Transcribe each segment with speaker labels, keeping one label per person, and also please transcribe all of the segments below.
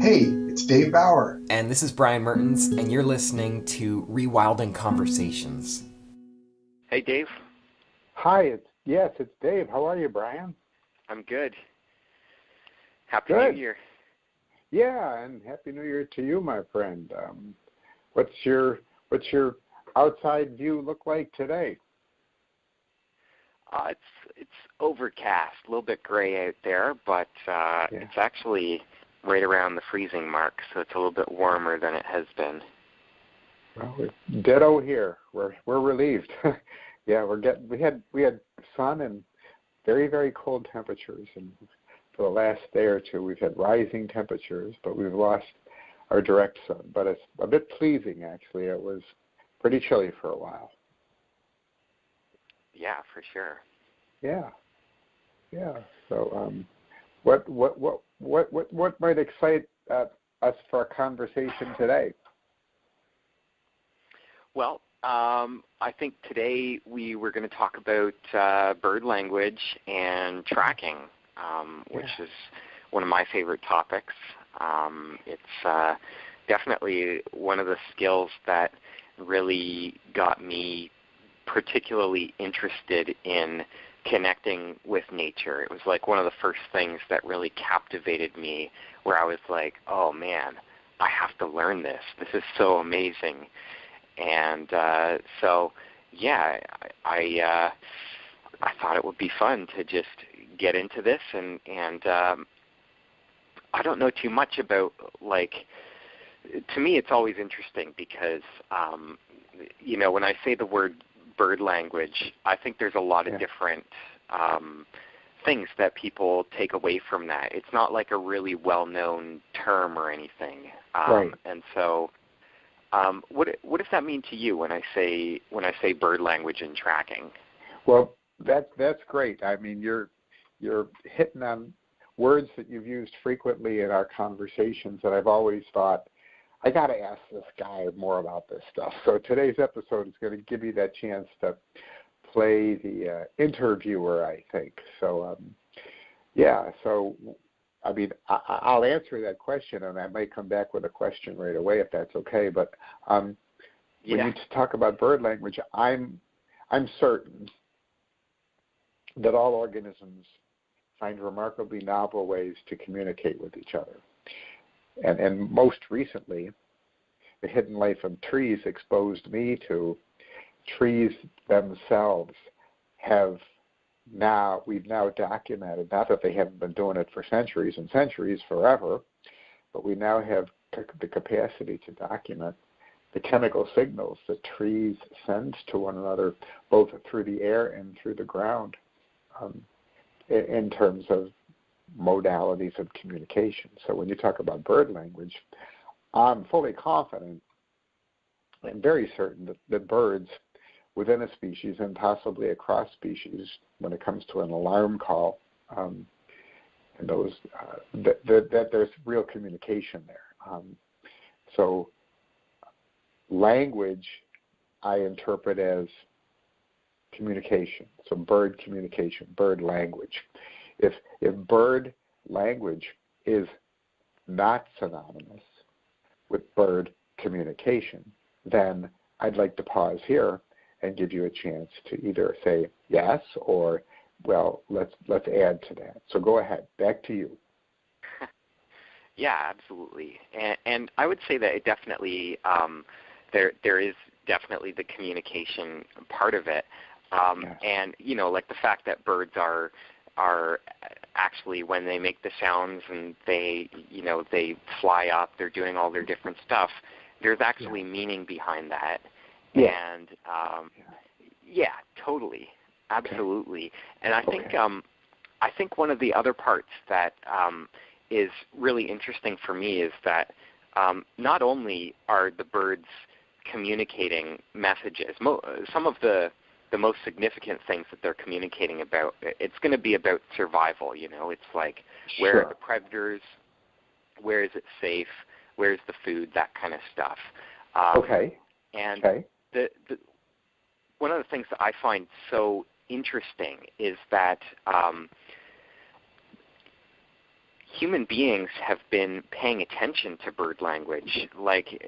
Speaker 1: Hey, it's Dave Bauer.
Speaker 2: And this is Brian Mertens, and you're listening to ReWilding Conversations.
Speaker 3: Hey, Dave.
Speaker 4: Hi, it's Dave. How are you, Brian?
Speaker 3: I'm good. Happy
Speaker 4: Good.
Speaker 3: New Year.
Speaker 4: Yeah, and Happy New Year to you, my friend. What's your outside view look like today?
Speaker 3: It's overcast, a little bit gray out there, but It's actually right around the freezing mark, so it's a little bit warmer than it has been.
Speaker 4: Well, ditto here. We're relieved. Yeah, we had sun and very, very cold temperatures, and for the last day or two we've had rising temperatures, but we've lost our direct sun. But it's a bit pleasing, actually. It was pretty chilly for a while.
Speaker 3: Yeah, for sure.
Speaker 4: Yeah. So, what might excite us for our conversation today?
Speaker 3: Well, I think today we were going to talk about bird language and tracking, which is one of my favorite topics. It's definitely one of the skills that really got me particularly interested in connecting with nature. It was like one of the first things that really captivated me, where I was like, oh man, I have to learn this. This is so amazing. And I thought it would be fun to just get into this, and I don't know too much about, to me it's always interesting because, when I say the word bird language, I think there's a lot of different things that people take away from that. It's not like a really well-known term or anything.
Speaker 4: Right.
Speaker 3: And so what does that mean to you when I say bird language and tracking?
Speaker 4: Well, that's great. I mean, you're hitting on words that you've used frequently in our conversations that I've always thought, I got to ask this guy more about this stuff. So today's episode is going to give you that chance to play the interviewer, I think. So, I mean, I'll answer that question, and I might come back with a question right away if that's okay. But when you talk about bird language, I'm certain that all organisms find remarkably novel ways to communicate with each other. And most recently, the hidden life of trees exposed me to trees themselves we've now documented, not that they haven't been doing it for centuries and centuries, forever, but we now have the capacity to document the chemical signals that trees send to one another, both through the air and through the ground, in terms of modalities of communication. So when you talk about bird language, I'm fully confident and very certain that birds within a species and possibly across species, when it comes to an alarm call, and those that there's real communication there. So language I interpret as communication. So bird communication, bird language. If bird language is not synonymous with bird communication, then I'd like to pause here and give you a chance to either say yes or, well, let's add to that. So go ahead. Back to you.
Speaker 3: Yeah, absolutely. And I would say that it definitely there is definitely the communication part of it. And like the fact that birds are actually, when they make the sounds and they fly up, they're doing all their different stuff, there's actually meaning behind that. And totally, absolutely. And I think one of the other parts that is really interesting for me is that not only are the birds communicating messages, some of the most significant things that they're communicating about, it's going to be about survival. It's like, where are the predators, where is it safe, where's the food, that kind of stuff. The one of the things that I find so interesting is that human beings have been paying attention to bird language, like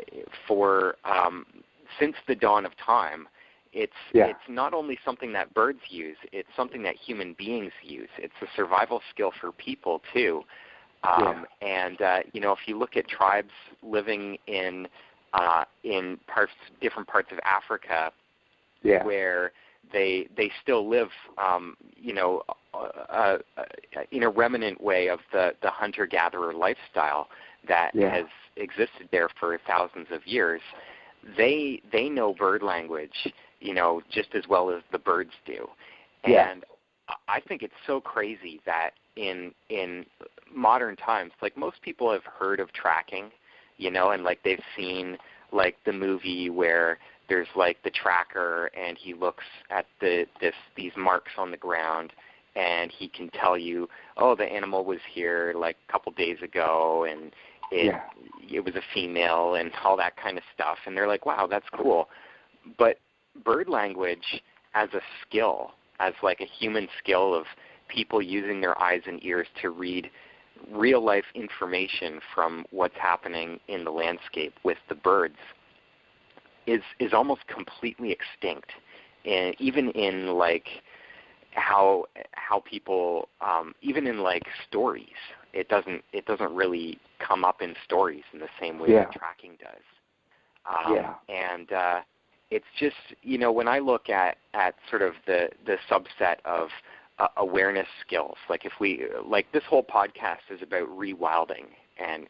Speaker 3: for since the dawn of time. It's not only something that birds use; it's something that human beings use. It's a survival skill for people too. And if you look at tribes living in different parts of Africa, where they still live, in a remnant way of the hunter-gatherer lifestyle that has existed there for thousands of years. They know bird language, just as well as the birds do. And I think it's so crazy that in modern times, like most people have heard of tracking, and like they've seen like the movie where there's like the tracker and he looks at these marks on the ground and he can tell you, oh, the animal was here like a couple days ago and it was a female and all that kind of stuff. And they're like, wow, that's cool. But bird language as a skill, as like a human skill of people using their eyes and ears to read real-life information from what's happening in the landscape with the birds, is almost completely extinct. And even in like how people, even in like stories, it doesn't really come up in stories in the same way that tracking does. And it's just, when I look at sort of the subset of awareness skills, like if we, like this whole podcast is about rewilding and,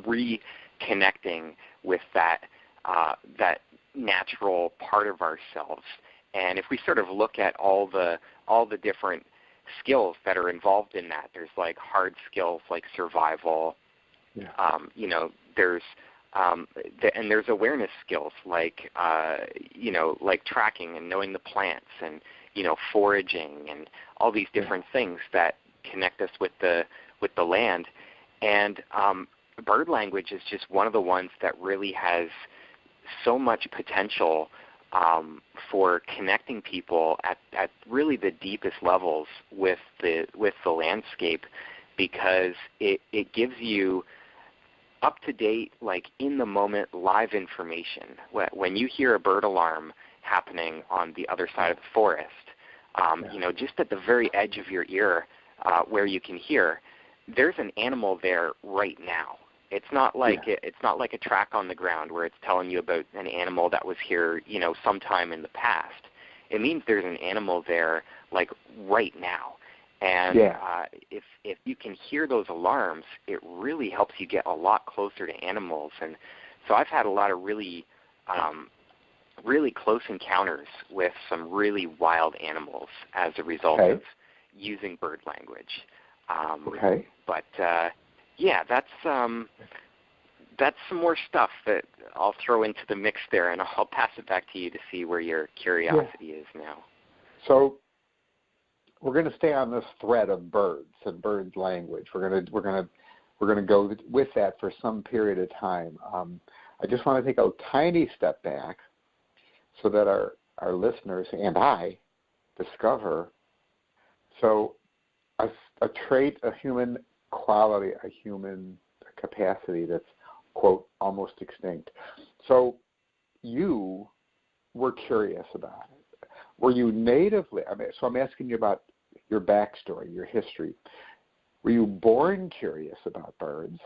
Speaker 3: reconnecting with that natural part of ourselves. And if we sort of look at all the different skills that are involved in that, there's like hard skills like survival, there's and there's awareness skills like like tracking and knowing the plants and foraging and all these different things that connect us with the land. And bird language is just one of the ones that really has so much potential for connecting people at really the deepest levels with the landscape, because it gives you up-to-date, like in-the-moment live information. When you hear a bird alarm happening on the other side of the forest, just at the very edge of your ear where you can hear, there's an animal there right now. It's not like it's not like a track on the ground where it's telling you about an animal that was here, sometime in the past. It means there's an animal there like right now. And if you can hear those alarms, it really helps you get a lot closer to animals. And so I've had a lot of really close encounters with some really wild animals as a result of using bird language. But that's some more stuff that I'll throw into the mix there, and I'll pass it back to you to see where your curiosity is now.
Speaker 4: So we're going to stay on this thread of birds and bird language. We're going to go with that for some period of time. I just want to take a tiny step back so that our listeners and I discover. So a trait, a human quality, a human capacity that's, quote, almost extinct. So you were curious about it. Were you natively, so I'm asking you about your backstory, your history. Were you born curious about birds?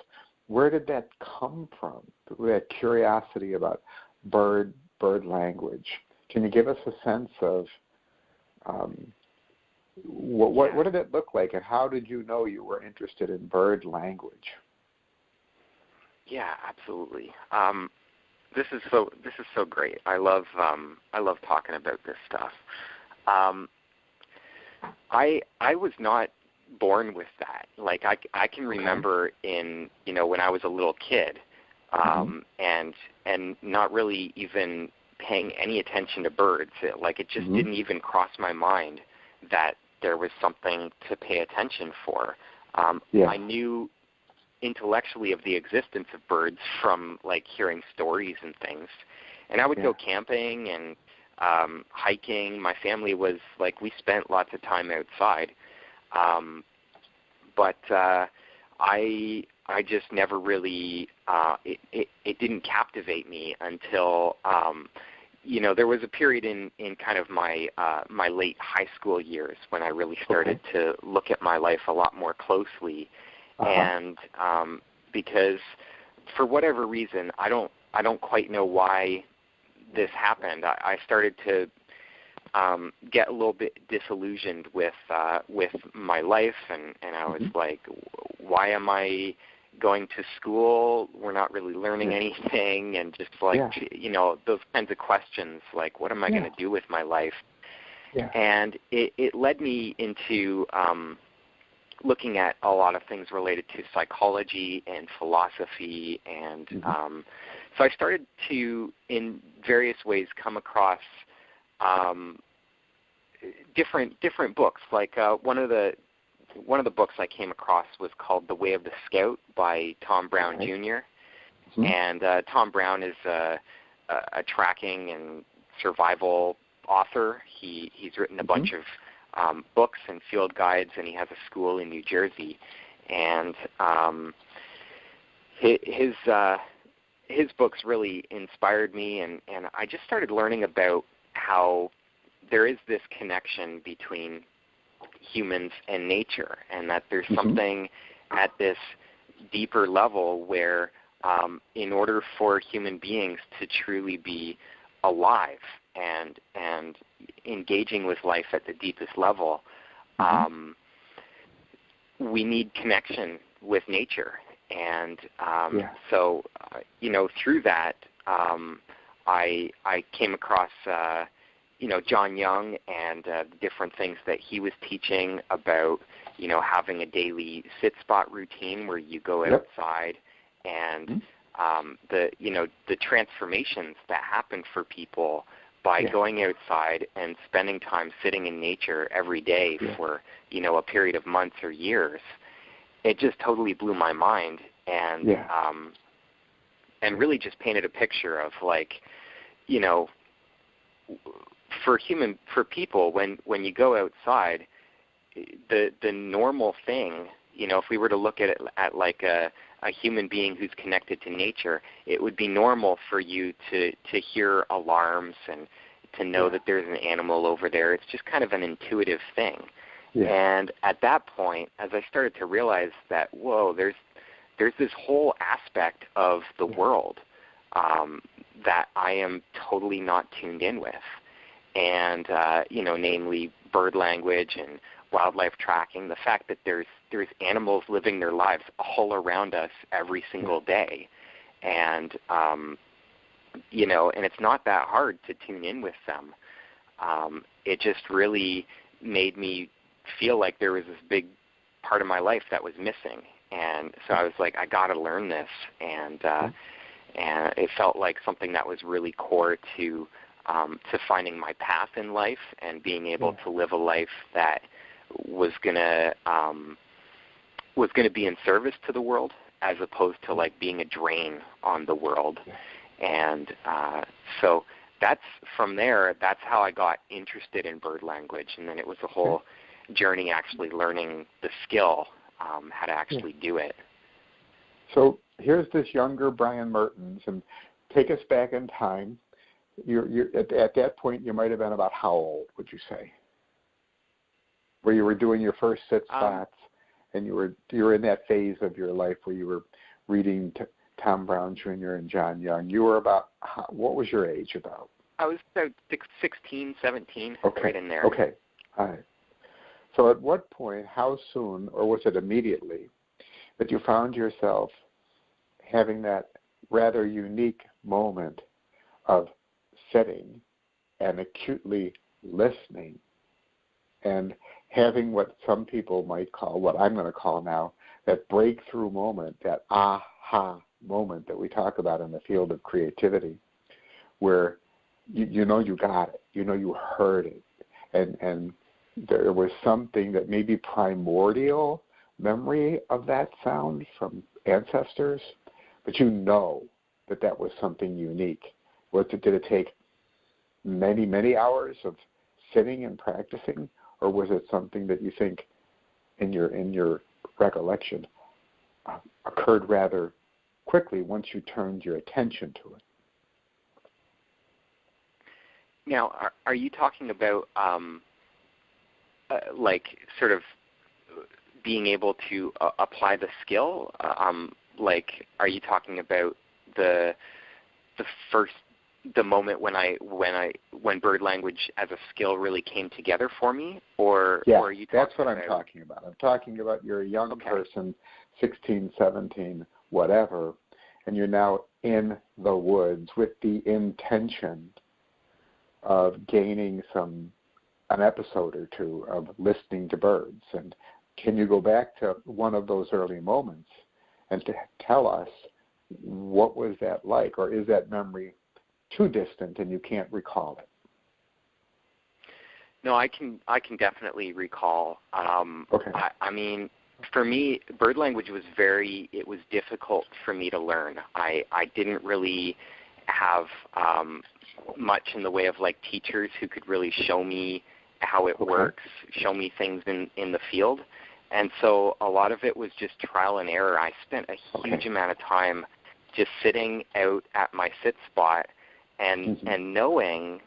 Speaker 4: Where did that come from, that curiosity about bird language? Can you give us a sense of what did it look like, and how did you know you were interested in bird language?
Speaker 3: Yeah, absolutely. This is so great. I love talking about this stuff. I was not born with that. Like I can remember in when I was a little kid, and not really even paying any attention to birds. It just didn't even cross my mind that there was something to pay attention for. I knew intellectually of the existence of birds from like hearing stories and things, and I would go camping and hiking. My family was like, we spent lots of time outside, but I just never really it didn't captivate me until there was a period in kind of my my late high school years when I really started to look at my life a lot more closely, and because for whatever reason I don't quite know why this happened. I started to get a little bit disillusioned with my life, and I was like, why am I going to school? We're not really learning anything, and just like those kinds of questions, like what am I going to do with my life? And it led me into looking at a lot of things related to psychology and philosophy, and so I started to, in various ways, come across different books. Like one of the books I came across was called The Way of the Scout by Tom Brown Jr. And Tom Brown is a tracking and survival author. He's written a bunch of books and field guides, and he has a school in New Jersey. And his books really inspired me, and I just started learning about how there is this connection between humans and nature, and that there's something at this deeper level where in order for human beings to truly be alive and engaging with life at the deepest level, we need connection with nature. And so through that I came across John Young and the different things that he was teaching about, having a daily sit spot routine where you go outside, and the transformations that happen for people by going outside and spending time sitting in nature every day for a period of months or years. It just totally blew my mind, and really just painted a picture of for people, when you go outside, the normal thing, if we were to look at it at like a human being who's connected to nature, it would be normal for you to hear alarms and to know that there's an animal over there. It's just kind of an intuitive thing. And at that point, as I started to realize that, whoa, there's this whole aspect of the world that I am totally not tuned in with. And, namely bird language and wildlife tracking, the fact that there's animals living their lives all around us every single day. And, and it's not that hard to tune in with them. It just really made me feel like there was this big part of my life that was missing. And so I was like, I got to learn this. And it felt like something that was really core to finding my path in life and being able to live a life that was gonna be in service to the world, as opposed to like being a drain on the world. And so that's from there. That's how I got interested in bird language, and then it was a whole journey actually learning the skill, how to actually do it.
Speaker 4: So here's this younger Brian Mertens, and take us back in time. You're at that point, you might have been about how old, would you say? Where you were doing your first sit spots, and you were in that phase of your life where you were reading Tom Brown Jr. and John Young. You were about, what was your age about?
Speaker 3: I was about 16, 17, right in there.
Speaker 4: Okay, all right. So at what point, how soon, or was it immediately, that you found yourself having that rather unique moment of sitting and acutely listening and having what some people might call, what I'm going to call now, that breakthrough moment, that aha moment that we talk about in the field of creativity, where you got it, you heard it, and there was something that maybe primordial memory of that sound from ancestors, but that was something unique. Did it take many, many hours of sitting and practicing, or was it something that you think, in your recollection, occurred rather quickly once you turned your attention to it.
Speaker 3: Now, are you talking about like sort of being able to apply the skill? Like, are you talking about the moment when bird language as a skill really came together for me, or are you talking
Speaker 4: that's what I'm talking about. I'm talking about you're a young person, 16, 17, whatever, and you're now in the woods with the intention of gaining an episode or two of listening to birds. And can you go back to one of those early moments and to tell us what was that like, or is that memory too distant and you can't recall it?
Speaker 3: No, I can definitely recall.
Speaker 4: Okay.
Speaker 3: I mean, for me, bird language was difficult for me to learn. I didn't really have much in the way of like teachers who could really show me how it works, show me things in the field. And so a lot of it was just trial and error. I spent a huge amount of time just sitting out at my sit spot and knowing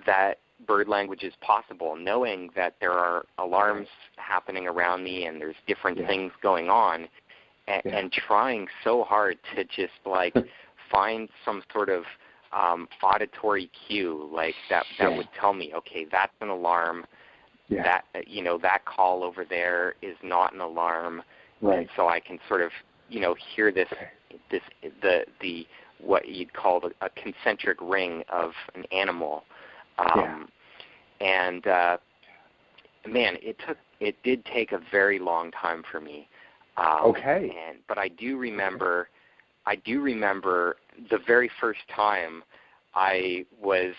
Speaker 3: that bird language is possible, knowing that there are alarms happening around me and there's different things going on, and trying so hard to just like find some sort of auditory cue, like that would tell me, okay, that's an alarm. That that call over there is not an alarm, and so I can sort of hear this the what you'd call a concentric ring of an animal, and man, it did take a very long time for me. But I do remember the very first time I was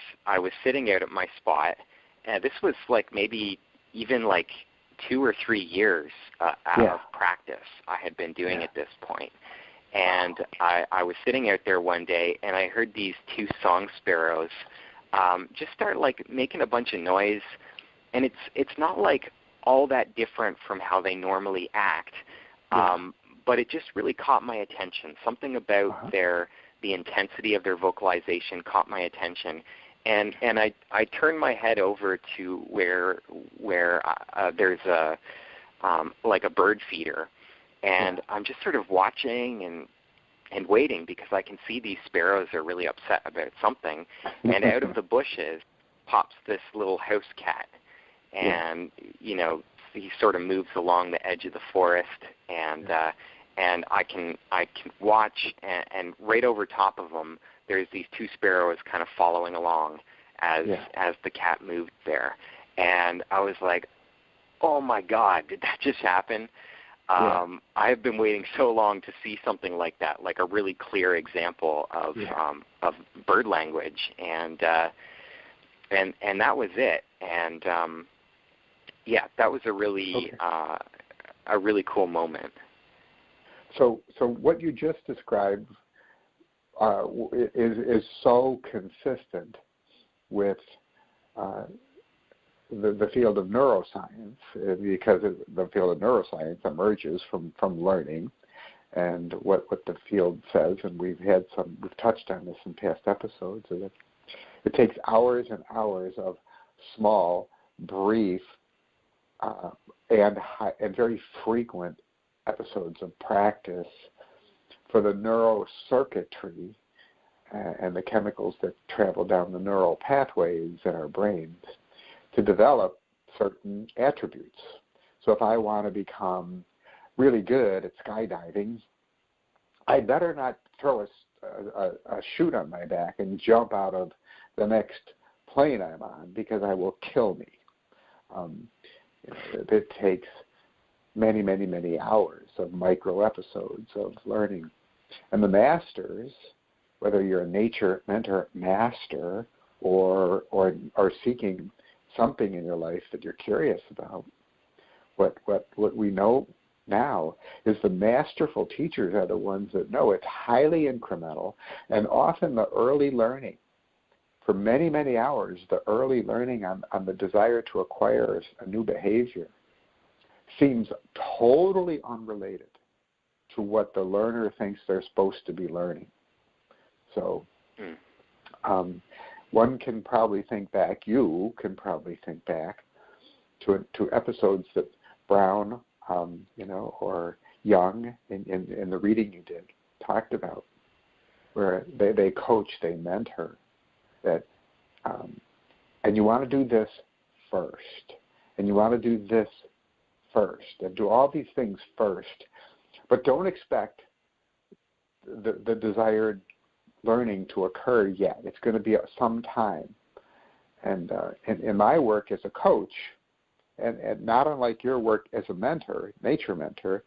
Speaker 3: sitting out at my spot. And this was like maybe even like 2 or 3 years out of practice I had been doing at this point. And I was sitting out there one day, and I heard these 2 song sparrows just start like making a bunch of noise. And it's not like all that different from how they normally act, but it just really caught my attention. Something about the intensity of their vocalization caught my attention. And I turned my head over to where there's a like a bird feeder, and I'm just sort of watching and waiting because I can see these sparrows are really upset about something. And out of the bushes pops this little house cat, and he sort of moves along the edge of the forest, and I can watch, and right over top of him there's these 2 sparrows kind of following along as the cat moved there. And I was like, oh my God, did that just happen? I have been waiting so long to see something like that, like a really clear example of bird language, and that was it. And that was a really cool moment.
Speaker 4: So what you just described is so consistent with the field of neuroscience, because the field of neuroscience emerges from learning, and what the field says, and we've touched on this in past episodes, is that it takes hours and hours of small, brief, and very frequent episodes of practice for the neural circuitry and the chemicals that travel down the neural pathways in our brains to develop certain attributes. So if I want to become really good at skydiving, I better not throw a chute on my back and jump out of the next plane I'm on, because I will kill me. It takes many, many, many hours of micro episodes of learning. And the masters, whether you're a nature mentor master or seeking something in your life that you're curious about, what we know now is the masterful teachers are the ones that know it's highly incremental, and often the early learning, for many, many hours, the early learning on the desire to acquire a new behavior seems totally unrelated to what the learner thinks they're supposed to be learning. So one can probably think back, you can probably think back to episodes that Brown, or Young in the reading you did talked about, where they coach, they mentor, that, and you want to do this first, and you want to do this first, and do all these things first, but don't expect the desired learning to occur yet. It's going to be some time. And in my work as a coach, and not unlike your work as a mentor, nature mentor,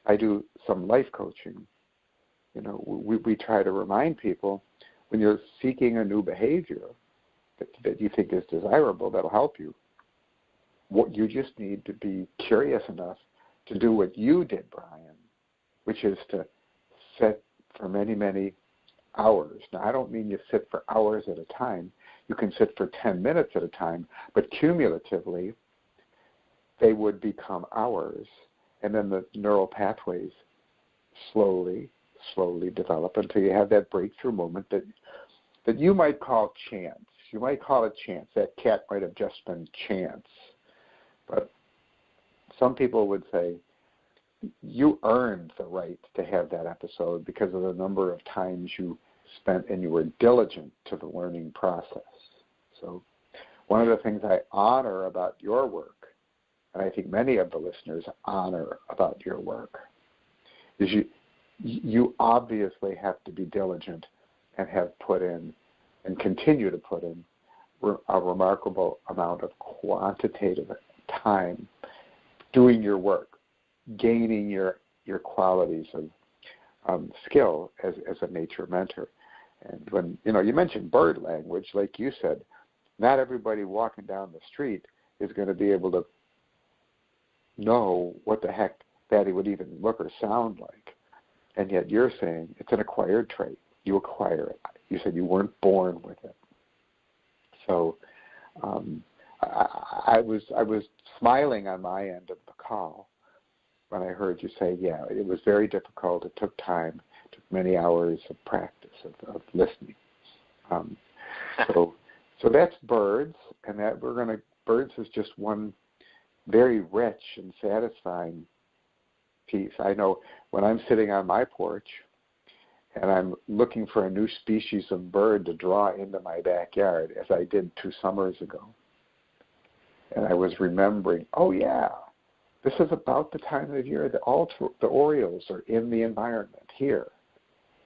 Speaker 4: I do some life coaching. We try to remind people, when you're seeking a new behavior that you think is desirable, that'll help you, what you just need to be curious enough to do what you did, Brian, which is to sit for many, many hours. Now, I don't mean you sit for hours at a time. You can sit for 10 minutes at a time, but cumulatively, they would become hours, and then the neural pathways slowly develop until you have that breakthrough moment that you might call chance. You might call it chance. That cat might have just been chance. But some people would say, you earned the right to have that episode because of the number of times you spent and you were diligent to the learning process. So one of the things I honor about your work, and I think many of the listeners honor about your work, is you obviously have to be diligent and have put in and continue to put in a remarkable amount of quantitative time doing your work, gaining your qualities of skill as a nature mentor. And when you mentioned bird language, like you said, not everybody walking down the street is going to be able to know what the heck Daddy would even look or sound like. And yet you're saying it's an acquired trait. You acquire it. You said you weren't born with it. So I was smiling on my end of the call when I heard you say, yeah, it was very difficult. It took time. It took many hours of practice of listening. So that's birds, and birds is just one very rich and satisfying piece. I know when I'm sitting on my porch and I'm looking for a new species of bird to draw into my backyard, as I did 2 summers ago, and I was remembering, oh yeah, this is about the time of year that the Orioles are in the environment here.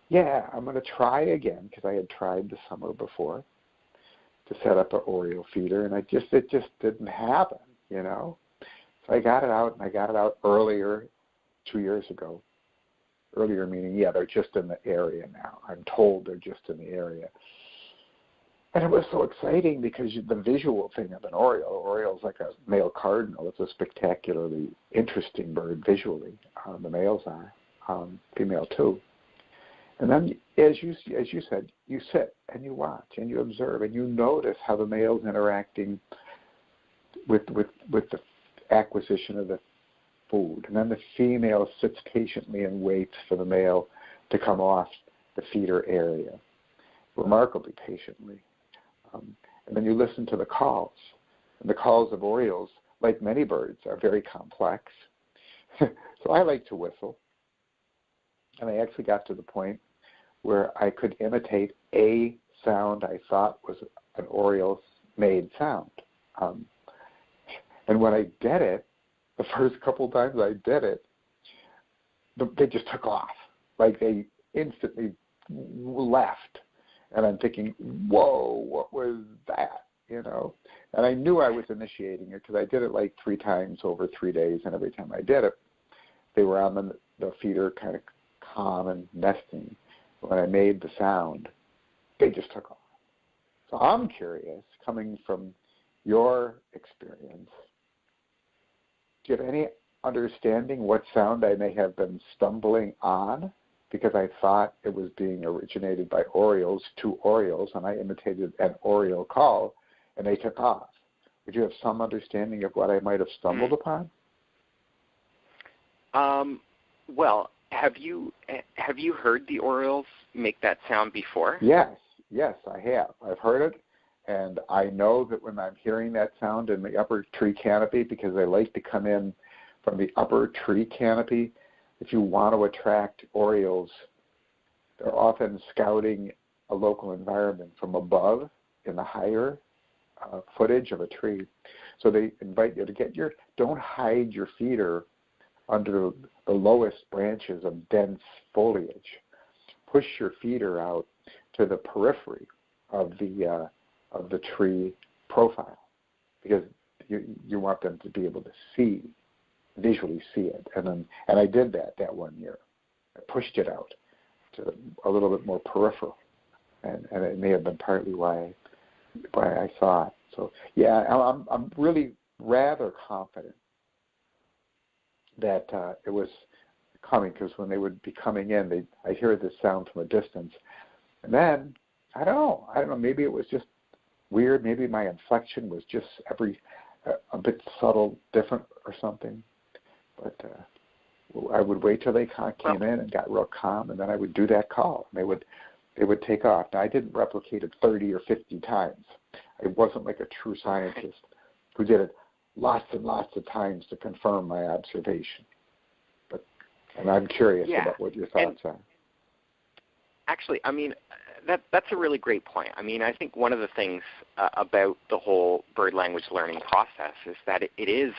Speaker 4: Yeah, I'm going to try again, because I had tried the summer before to set up an Oriole feeder, and it just didn't happen, So I got it out, and I got it out earlier 2 years ago. Earlier meaning, yeah, they're just in the area now. I'm told they're just in the area. And it was so exciting because the visual thing of an Oriole's like a male cardinal. It's a spectacularly interesting bird visually. The males are, female too. And then, as you said, you sit and you watch and you observe and you notice how the male's interacting with the acquisition of the food. And then the female sits patiently and waits for the male to come off the feeder area, remarkably patiently. And then you listen to the calls. And the calls of Orioles, like many birds, are very complex. So I like to whistle. And I actually got to the point where I could imitate a sound I thought was an Oriole-made sound. And when I did it, the first couple times I did it, they just took off. Like they instantly left. And I'm thinking, whoa, what was that? And I knew I was initiating it because I did it like 3 times over 3 days, and every time I did it, they were on the feeder kind of calm and nesting. When I made the sound, they just took off. So I'm curious, coming from your experience, do you have any understanding what sound I may have been stumbling on? Because I thought it was being originated by Orioles, 2 Orioles, and I imitated an Oriole call, and they took off. Would you have some understanding of what I might have stumbled upon?
Speaker 3: Well, have you heard the orioles make that sound before?
Speaker 4: Yes, I have. I've heard it, and I know that when I'm hearing that sound in the upper tree canopy, because they like to come in from the upper tree canopy, if you want to attract orioles, they're often scouting a local environment from above in the higher footage of a tree. So they invite you to don't hide your feeder under the lowest branches of dense foliage. Push your feeder out to the periphery of the tree profile, because you want them to be able to visually see it. And I did that one year. I pushed it out to a little bit more peripheral, and it may have been partly why I saw it. So yeah, I'm really rather confident that it was coming, because when they would be coming in, I hear this sound from a distance, and then I don't know, maybe it was just weird, maybe my inflection was just a bit subtle, different or something, but I would wait till they came in and got real calm, and then I would do that call, and they would take off. Now, I didn't replicate it 30 or 50 times. I wasn't like a true scientist who did it lots and lots of times to confirm my observation. And I'm curious about what your thoughts are.
Speaker 3: Actually, I mean, that's a really great point. I mean, I think one of the things about the whole bird language learning process is that it is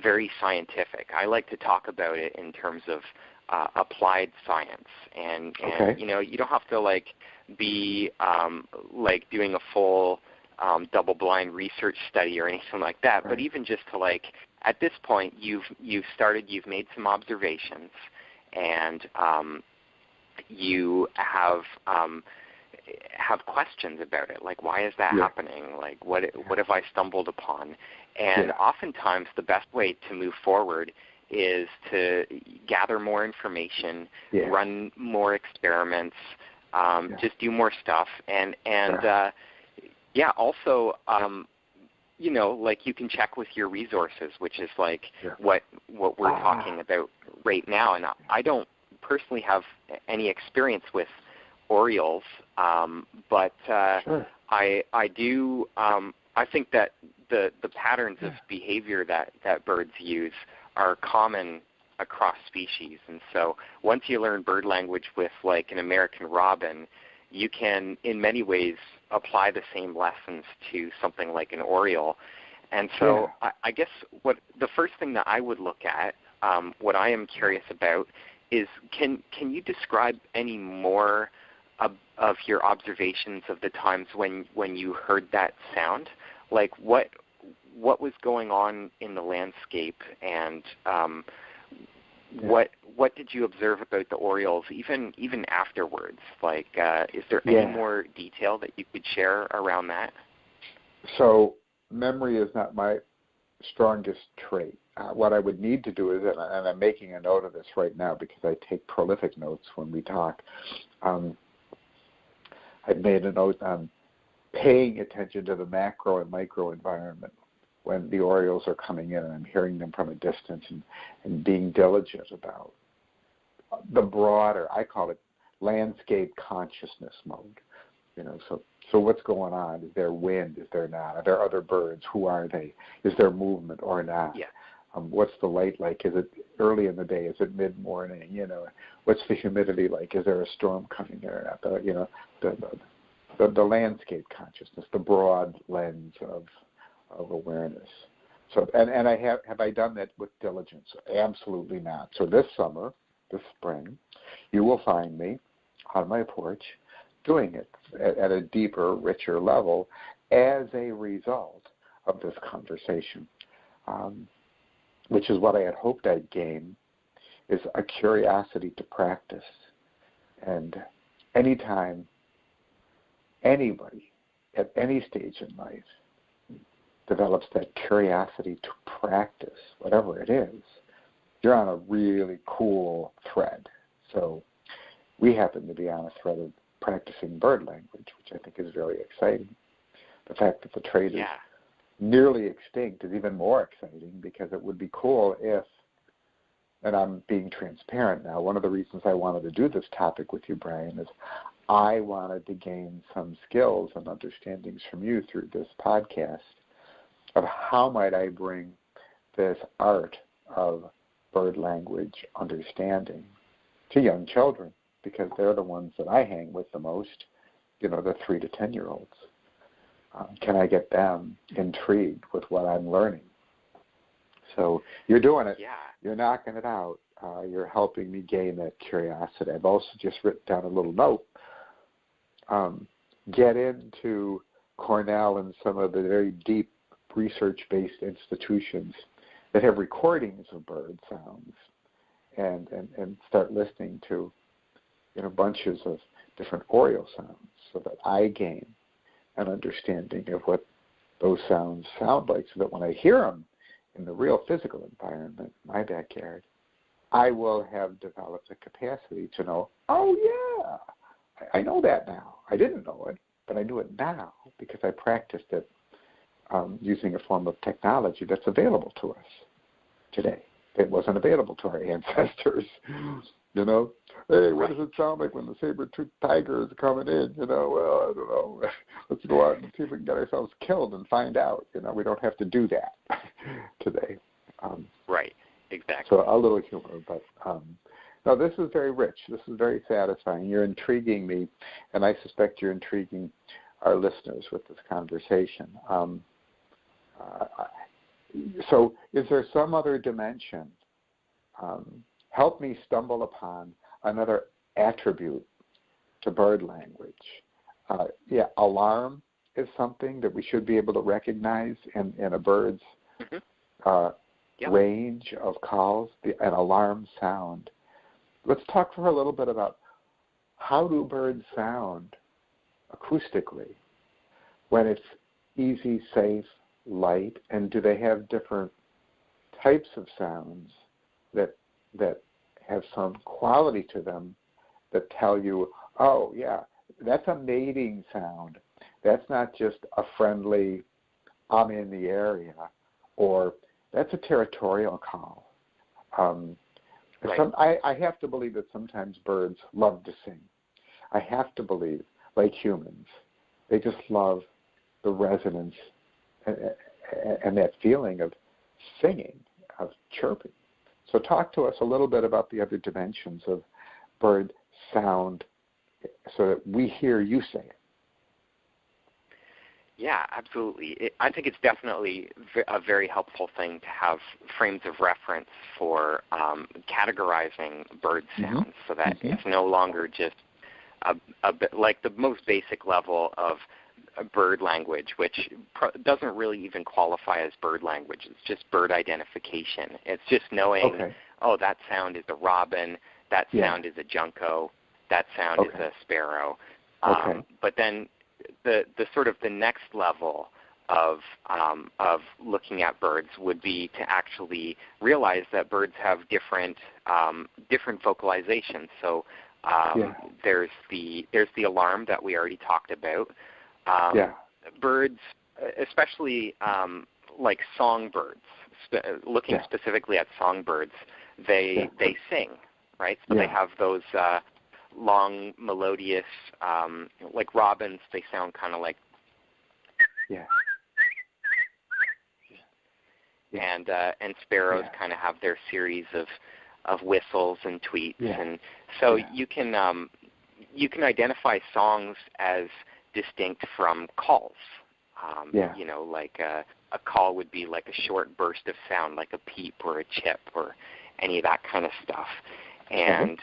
Speaker 3: very scientific. I like to talk about it in terms of applied science, and you don't have to be doing a full double-blind research study or anything like that. Right. But even just to at this point, you've made some observations, and you have questions about it, like why is that happening? Like what have I stumbled upon? And oftentimes the best way to move forward is to gather more information, run more experiments, just do more stuff, and also you can check with your resources, which is what we're talking about right now. And I don't personally have any experience with orioles, but I do. I think that the patterns of behavior that birds use are common across species. And so once you learn bird language with an American robin, you can in many ways apply the same lessons to something like an oriole. And so I guess the first thing that I would look at, what I am curious about, is can you describe any more of your observations of the times when you heard that sound? Like what was going on in the landscape, and what did you observe about the orioles even afterwards? Is there any more detail that you could share around that?
Speaker 4: So memory is not my strongest trait. What I would need to do is, and I'm making a note of this right now because I take prolific notes when we talk, I've made a note on paying attention to the macro and micro environment when the orioles are coming in and I'm hearing them from a distance, and being diligent about the broader, I call it landscape consciousness mode. So what's going on? Is there wind? Is there not? Are there other birds? Who are they? Is there movement or not?
Speaker 3: Yeah.
Speaker 4: What's the light like? Is it early in the day? Is it mid-morning? What's the humidity like? Is there a storm coming in or not? The landscape consciousness, the broad lens of awareness. So, and have I done that with diligence? Absolutely not. So this spring, you will find me on my porch doing it at a deeper, richer level as a result of this conversation, which is what I had hoped I'd gain, is a curiosity to practice. And anytime anybody at any stage in life develops that curiosity to practice, whatever it is, you're on a really cool thread. So we happen to be on a thread of practicing bird language, which I think is very exciting. The fact that the trait is nearly extinct is even more exciting, because it would be cool if and I'm being transparent now, one of the reasons I wanted to do this topic with you, Brian, is I wanted to gain some skills and understandings from you through this podcast of how might I bring this art of bird language understanding to young children, because they're the ones that I hang with the most, the 3 to 10-year-olds. Can I get them intrigued with what I'm learning? So you're doing it.
Speaker 3: Yeah.
Speaker 4: You're knocking it out. You're helping me gain that curiosity. I've also just written down a little note. Get into Cornell and some of the very deep research-based institutions that have recordings of bird sounds, and start listening to bunches of different Oriole sounds, so that I gain an understanding of what those sounds sound like, so that when I hear them in the real physical environment, my backyard, I will have developed a capacity to know, oh yeah, I know that now. I didn't know it, but I knew it now because I practiced it using a form of technology that's available to us today. It wasn't available to our ancestors. Hey, what does it sound like when the saber-toothed tiger is coming in? Well, I don't know. Let's go out and see if we can get ourselves killed and find out. We don't have to do that today.
Speaker 3: Right, exactly.
Speaker 4: So a little humor, but no, this is very rich. This is very satisfying. You're intriguing me, and I suspect you're intriguing our listeners with this conversation. So is there some other dimension? Help me stumble upon another attribute to bird language. Alarm is something that we should be able to recognize in a bird's range of calls, an alarm sound. Let's talk for a little bit about how do birds sound acoustically when it's easy, safe, light, and do they have different types of sounds that have some quality to them that tell you, oh yeah, that's a mating sound. That's not just a friendly, I'm in the area, or that's a territorial call.
Speaker 3: Right.
Speaker 4: I have to believe that sometimes birds love to sing. I have to believe, like humans, they just love the resonance and that feeling of singing, of chirping. So talk to us a little bit about the other dimensions of bird sound so that we hear you say it.
Speaker 3: Yeah, absolutely. I think it's definitely a very helpful thing to have frames of reference for categorizing bird sounds, so that it's no longer just a bit like the most basic level of bird language, which doesn't really even qualify as bird language. It's just bird identification. It's just knowing, oh, that sound is a robin, that sound is a junco, that sound is a sparrow. But then the sort of the next level of looking at birds would be to actually realize that birds have different vocalizations. So there's the alarm that we already talked about. Birds, especially like songbirds, looking specifically at songbirds, they sing, right? So they have those long, melodious, like robins, they sound kind of like, and sparrows kind of have their series of whistles and tweets, and so you can identify songs as distinct from calls. Like a call would be like a short burst of sound, like a peep or a chip or any of that kind of stuff. And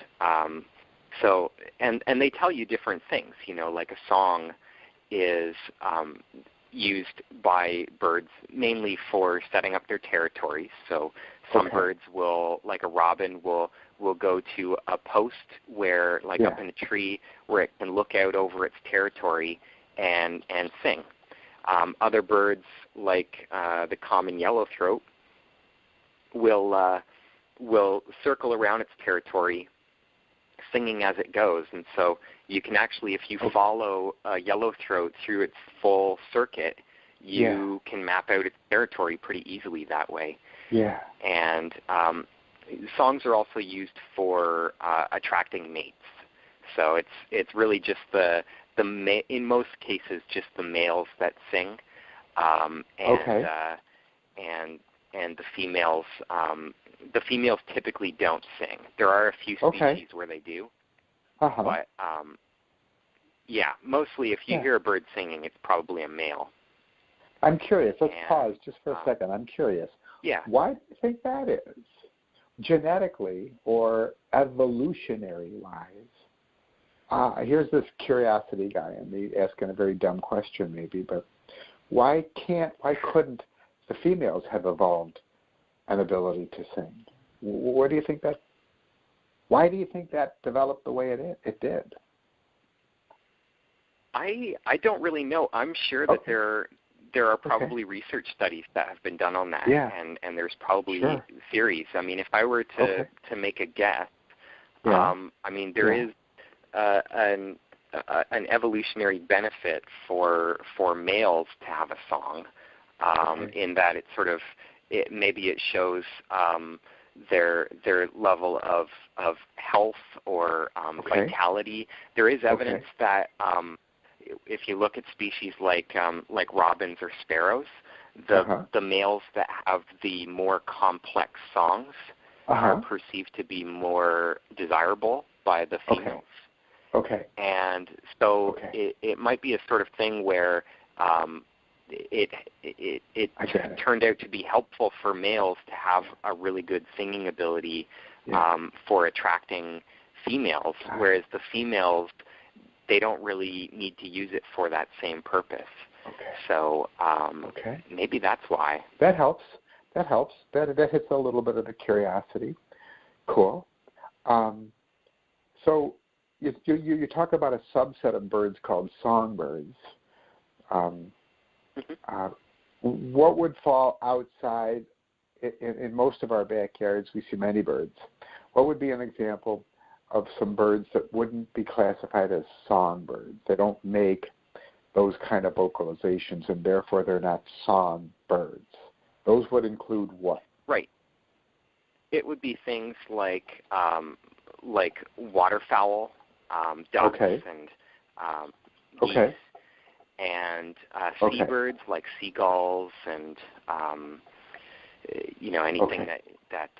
Speaker 3: so they tell you different things. Like a song is used by birds mainly for setting up their territories. So some birds will, like a robin, will go to a post where, like up in a tree, where it can look out over its territory and sing. Other birds, like the common yellowthroat, will circle around its territory, singing as it goes. And so you can actually, if you follow a yellowthroat through its full circuit, you can map out its territory pretty easily that way. And songs are also used for attracting mates. So it's really just in most cases just the males that sing, and the females typically don't sing. There are a few species where they do, but mostly if you hear a bird singing, it's probably a male.
Speaker 4: I'm curious. Let's pause just for a second. I'm curious.
Speaker 3: Yeah.
Speaker 4: Why do you think that is? Genetically or evolutionary-wise? Here's this curiosity guy, and me asking a very dumb question maybe, but why couldn't the females have evolved an ability to sing? Why do you think that developed the way it did?
Speaker 3: I don't really know. I'm sure that there are probably research studies that have been done on that, and there's probably theories. I mean, if I were to make a guess, I mean, there is an evolutionary benefit for males to have a song, in that it sort of maybe it shows their level of health or vitality. There is evidence that if you look at species like robins or sparrows, the males that have the more complex songs are perceived to be more desirable by the females. And so it might be a sort of thing where it turned out to be helpful for males to have a really good singing ability for attracting females, whereas the females, they don't really need to use it for that same purpose. So maybe that's why.
Speaker 4: That helps. That hits a little bit of the curiosity. Cool. So you talk about a subset of birds called songbirds. What would fall outside? In most of our backyards, we see many birds. What would be an example of some birds that wouldn't be classified as songbirds? They don't make those kind of vocalizations, and therefore they're not songbirds. Those would include what?
Speaker 3: Right. It would be things like waterfowl, ducks, and geese, and seabirds like seagulls, and anything that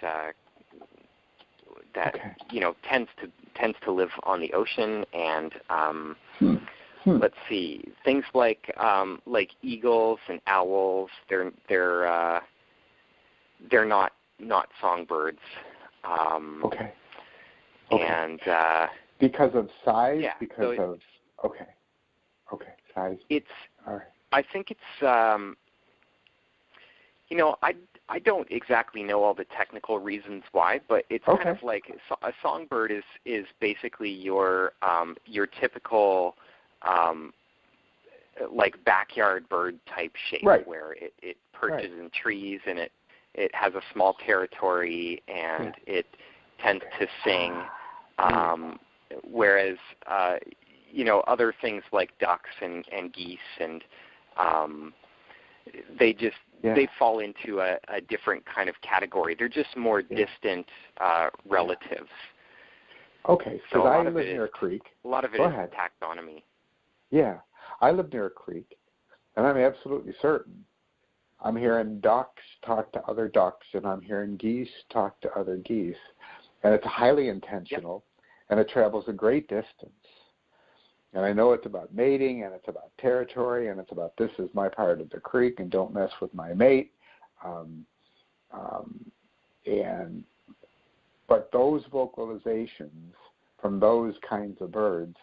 Speaker 3: tends to live on the ocean, and let's see, things like eagles and owls. They're not songbirds. And
Speaker 4: because of size, size.
Speaker 3: It's.
Speaker 4: All right.
Speaker 3: I think it's. I don't exactly know all the technical reasons why, but it's kind of like a songbird is basically your typical like backyard bird type shape, where it perches in trees, and it has a small territory, and it tends to sing, whereas other things like ducks and geese and they fall into a different kind of category. They're just more distant relatives.
Speaker 4: Okay,
Speaker 3: so
Speaker 4: I live near a creek.
Speaker 3: A lot of it is taxonomy.
Speaker 4: Yeah, I live near a creek, and I'm absolutely certain I'm hearing ducks talk to other ducks, and I'm hearing geese talk to other geese, and it's highly intentional, and it travels a great distance. And I know it's about mating, and it's about territory, and it's about this is my part of the creek, and don't mess with my mate. But those vocalizations from those kinds of birds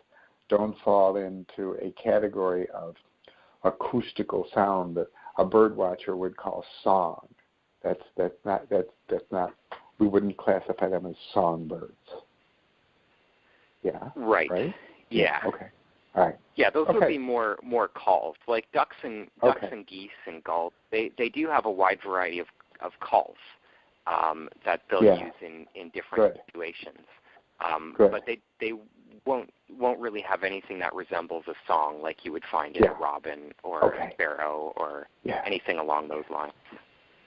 Speaker 4: don't fall into a category of acoustical sound that a bird watcher would call song. That's not. We wouldn't classify them as songbirds. Yeah.
Speaker 3: Right. Yeah.
Speaker 4: Okay. All right.
Speaker 3: Yeah, those would be more calls. Like ducks and geese and gulls, they do have a wide variety of calls that they'll use in different situations. But they won't really have anything that resembles a song like you would find in a robin or a sparrow or anything along those lines.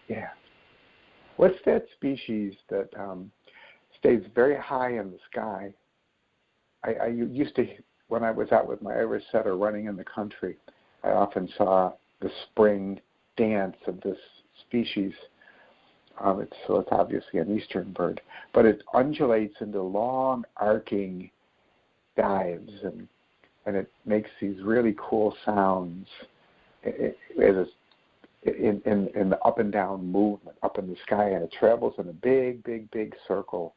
Speaker 4: Yeah. What's that species that stays very high in the sky? I used to, when I was out with my Irish setter running in the country, I often saw the spring dance of this species. It's obviously an eastern bird, but it undulates into long arcing dives, and it makes these really cool sounds in the up and down movement up in the sky, and it travels in a big circle.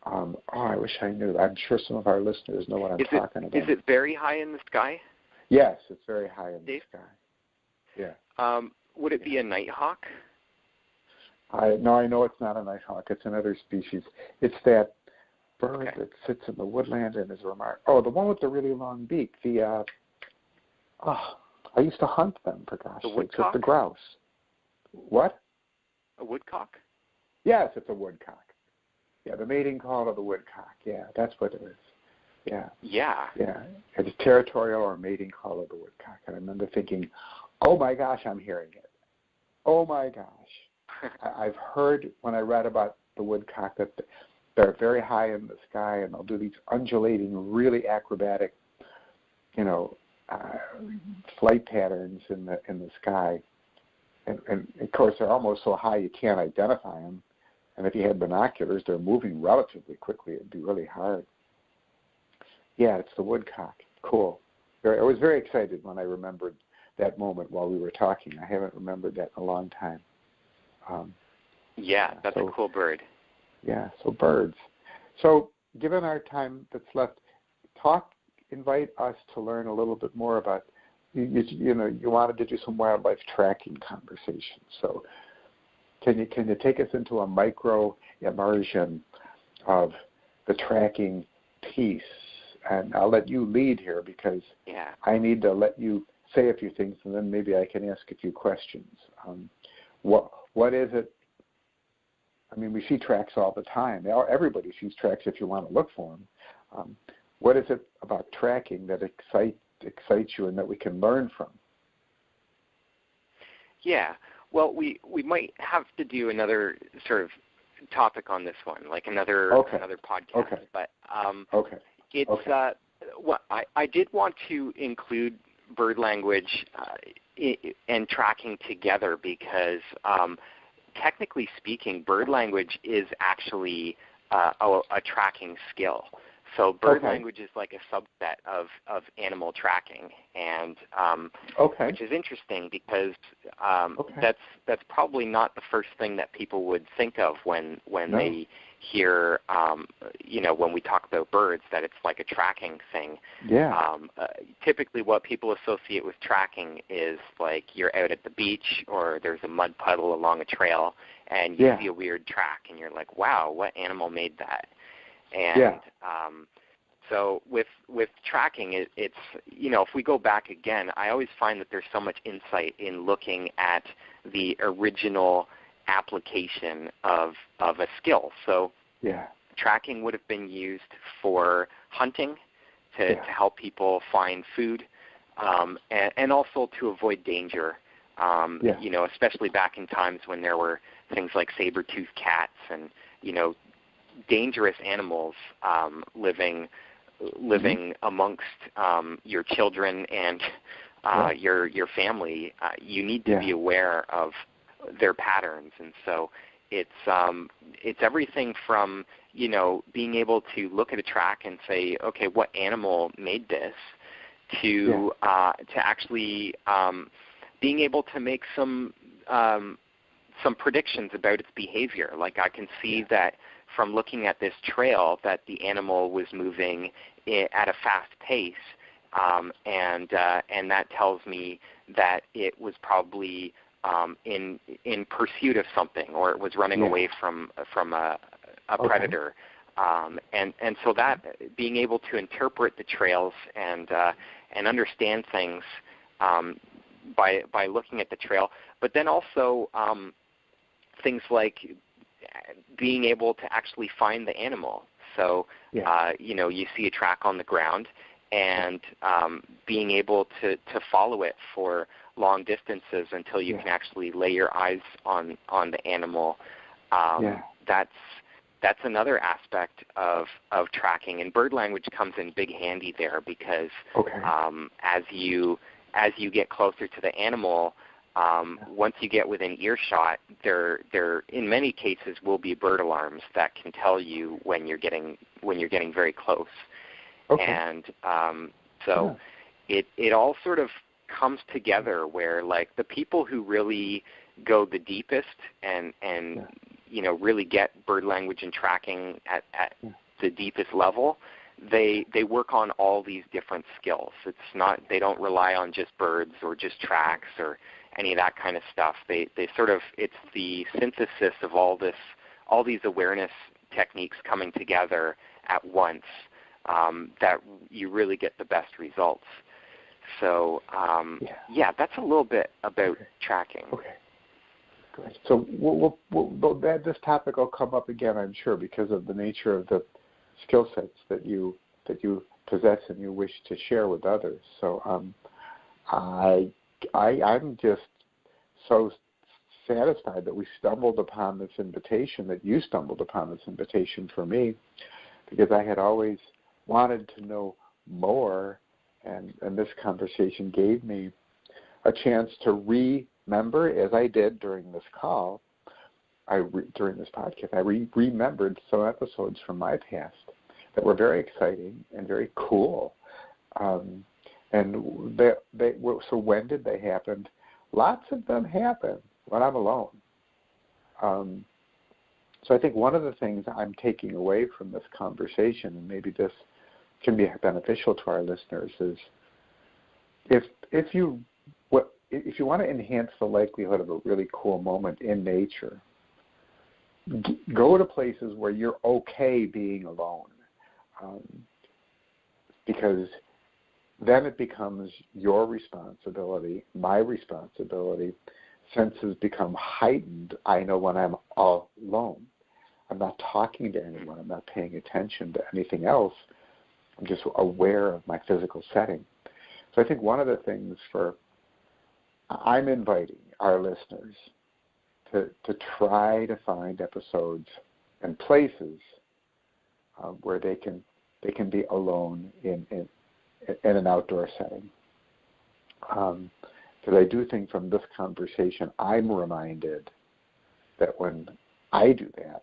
Speaker 4: I wish I knew. I'm sure some of our listeners know what I'm talking about.
Speaker 3: Is it very high in the sky?
Speaker 4: Yes, it's very high in
Speaker 3: Dave?
Speaker 4: the sky. Yeah.
Speaker 3: Would it be a nighthawk?
Speaker 4: No, I know it's not a nighthawk. It's another species. It's that bird that sits in the woodland and is remarkable. Oh, the one with the really long beak. I used to hunt them, for gosh sakes. It's the grouse. What?
Speaker 3: A woodcock?
Speaker 4: Yes, it's a woodcock. Yeah, the mating call of the woodcock. Yeah, that's what it is. Yeah.
Speaker 3: Yeah.
Speaker 4: Yeah. It's territorial or mating call of the woodcock. And I remember thinking, oh my gosh, I'm hearing it. Oh my gosh. I've heard when I read about the woodcock that they're very high in the sky and they'll do these undulating, really acrobatic, flight patterns in the sky. And of course, they're almost so high you can't identify them. And if you had binoculars, they're moving relatively quickly. It'd be really hard. Yeah, it's the woodcock. Cool. I was very excited when I remembered that moment while we were talking. I haven't remembered that in a long time.
Speaker 3: That's a cool bird.
Speaker 4: Yeah, so birds. So given our time that's left, invite us to learn a little bit more about, you wanted to do some wildlife tracking conversations. So can you take us into a micro immersion of the tracking piece? And I'll let you lead here because I need to let you say a few things, and then maybe I can ask a few questions. What is it? I mean, we see tracks all the time. Everybody sees tracks if you want to look for them. What is it about tracking that excites you and that we can learn from?
Speaker 3: Yeah. Well, we might have to do another sort of topic on this one, like another podcast.
Speaker 4: Okay.
Speaker 3: But I did want to include bird language and tracking together because technically speaking, bird language is actually a tracking skill. So bird language is like a subset of animal tracking, and which is interesting because that's probably not the first thing that people would think of when they hear when we talk about birds, that it's like a tracking thing.
Speaker 4: Yeah.
Speaker 3: Typically, what people associate with tracking is like you're out at the beach or there's a mud puddle along a trail, and you see a weird track, and you're like, wow, what animal made that? And so with tracking, it's if we go back again, I always find that there's so much insight in looking at the original application of a skill. So tracking would have been used for hunting to help people find food, and also to avoid danger. Especially back in times when there were things like saber-toothed cats and dangerous animals living amongst your children and your family. You need to be aware of their patterns, and so it's everything from being able to look at a track and say, okay, what animal made this, to actually being able to make some predictions about its behavior. Like I can see that from looking at this trail that the animal was moving at a fast pace, and that tells me that it was probably in pursuit of something, or it was running away from a predator. And so that being able to interpret the trails and understand things by looking at the trail, but then also things like being able to actually find the animal. So you see a track on the ground, and being able to follow it for long distances until you can actually lay your eyes on the animal. That's another aspect of tracking, and bird language comes in big handy there because as you get closer to the animal, once you get within earshot, there in many cases will be bird alarms that can tell you when you're getting very close. And so it all sort of comes together where, like, the people who really go the deepest and really get bird language and tracking at the deepest level, they work on all these different skills. It's not, they don't rely on just birds or just tracks or any of that kind of stuff. They sort of, it's the synthesis of all these awareness techniques coming together at once that you really get the best results. So that's a little bit about tracking.
Speaker 4: Okay. Good. So this topic will come up again, I'm sure, because of the nature of the skill sets that you possess and you wish to share with others. So I'm just so satisfied that we stumbled upon this invitation, that you stumbled upon this invitation for me, because I had always wanted to know more, and this conversation gave me a chance to remember, as I did during this call, during this podcast, I remembered some episodes from my past that were very exciting and very cool. So when did they happen? Lots of them happen when I'm alone. So I think one of the things I'm taking away from this conversation, and maybe this can be beneficial to our listeners, is if you want to enhance the likelihood of a really cool moment in nature, go to places where you're okay being alone, because then it becomes your responsibility, my responsibility. Senses become heightened. I know when I'm all alone. I'm not talking to anyone. I'm not paying attention to anything else. I'm just aware of my physical setting. So I think one of the things I'm inviting our listeners to try to find episodes and places where they can be alone in an outdoor setting. Because I do think from this conversation, I'm reminded that when I do that,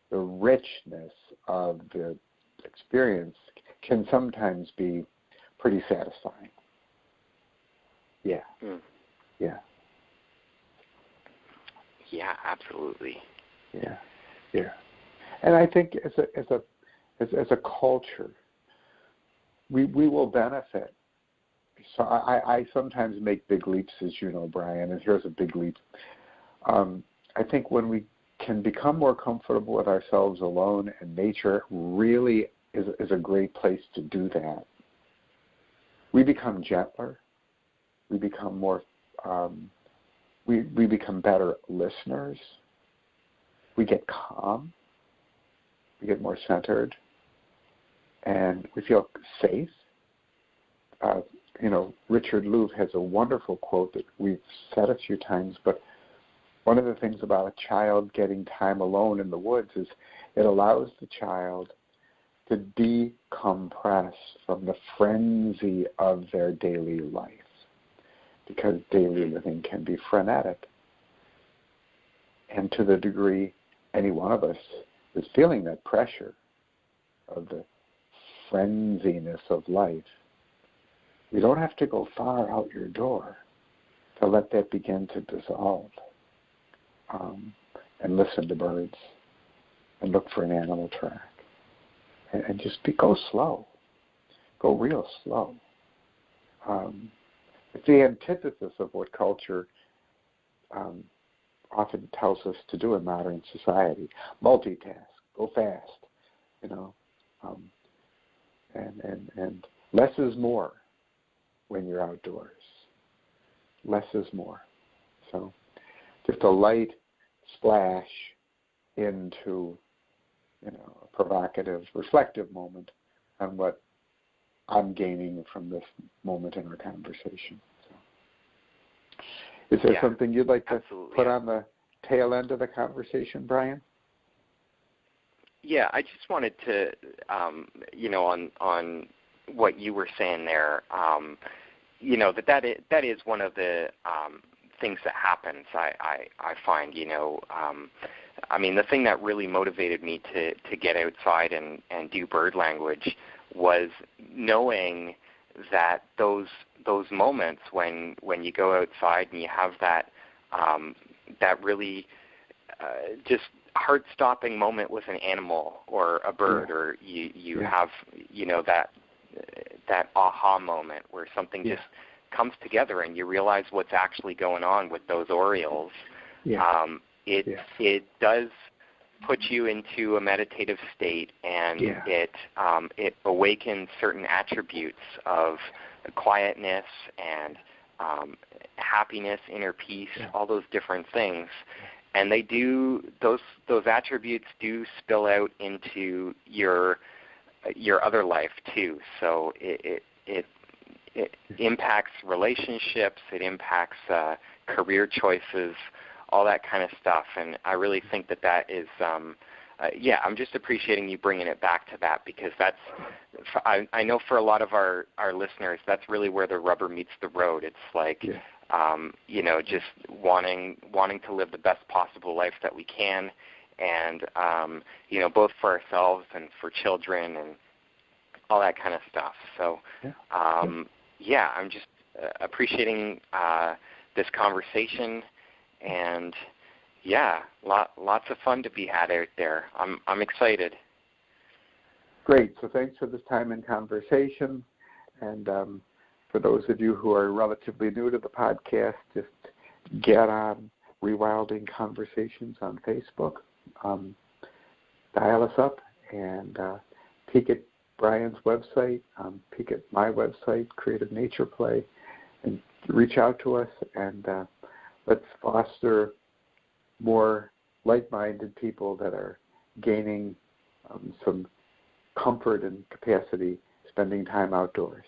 Speaker 4: the richness of the experience can sometimes be pretty satisfying. Yeah. Yeah.
Speaker 3: Yeah, absolutely.
Speaker 4: Yeah. Yeah. And I think as a culture, we will benefit. So I sometimes make big leaps, as you know, Brian, and here's a big leap. I think when we can become more comfortable with ourselves alone, and nature really is a great place to do that, we become gentler. We become more. We become better listeners. We get calm. We get more centered, and we feel safe. Richard Louv has a wonderful quote that we've said a few times, but one of the things about a child getting time alone in the woods is it allows the child to decompress from the frenzy of their daily life, because daily living can be frenetic. And to the degree any one of us is feeling that pressure of the frenziness of life, you don't have to go far out your door to let that begin to dissolve. And listen to birds and look for an animal track. And just go slow. Go real slow. It's the antithesis of what culture often tells us to do in modern society. Multitask. Go fast. And less is more when you're outdoors. Less is more. So just a light splash into a provocative, reflective moment on what I'm gaining from this moment in our conversation. So, is there something you'd like to put on the tail end of the conversation, Brian?
Speaker 3: Yeah, I just wanted to, on what you were saying there, that is one of the things that happens. I find, the thing that really motivated me to get outside and do bird language was knowing that those moments when you go outside and you have that really just heart-stopping moment with an animal or a bird, or you have that aha moment where something just comes together and you realize what's actually going on with those orioles. It does put you into a meditative state, and it awakens certain attributes of quietness and happiness, inner peace, all those different things. And they do, those attributes do spill out into your other life too. So it impacts relationships, it impacts career choices, all that kind of stuff. And I really think that is, I'm just appreciating you bringing it back to that, because that's, I know for a lot of our listeners, that's really where the rubber meets the road. It's like, just wanting to live the best possible life that we can, and, both for ourselves and for children and all that kind of stuff. So, I'm just appreciating this conversation, and lots of fun to be had out there. I'm excited.
Speaker 4: Great. So thanks for this time and conversation. And for those of you who are relatively new to the podcast, just get on ReWilding Conversations on Facebook. Dial us up and peek at Brian's website, peek at my website, Creative Nature Play, and reach out to us, and let's foster more like-minded people that are gaining some comfort and capacity spending time outdoors.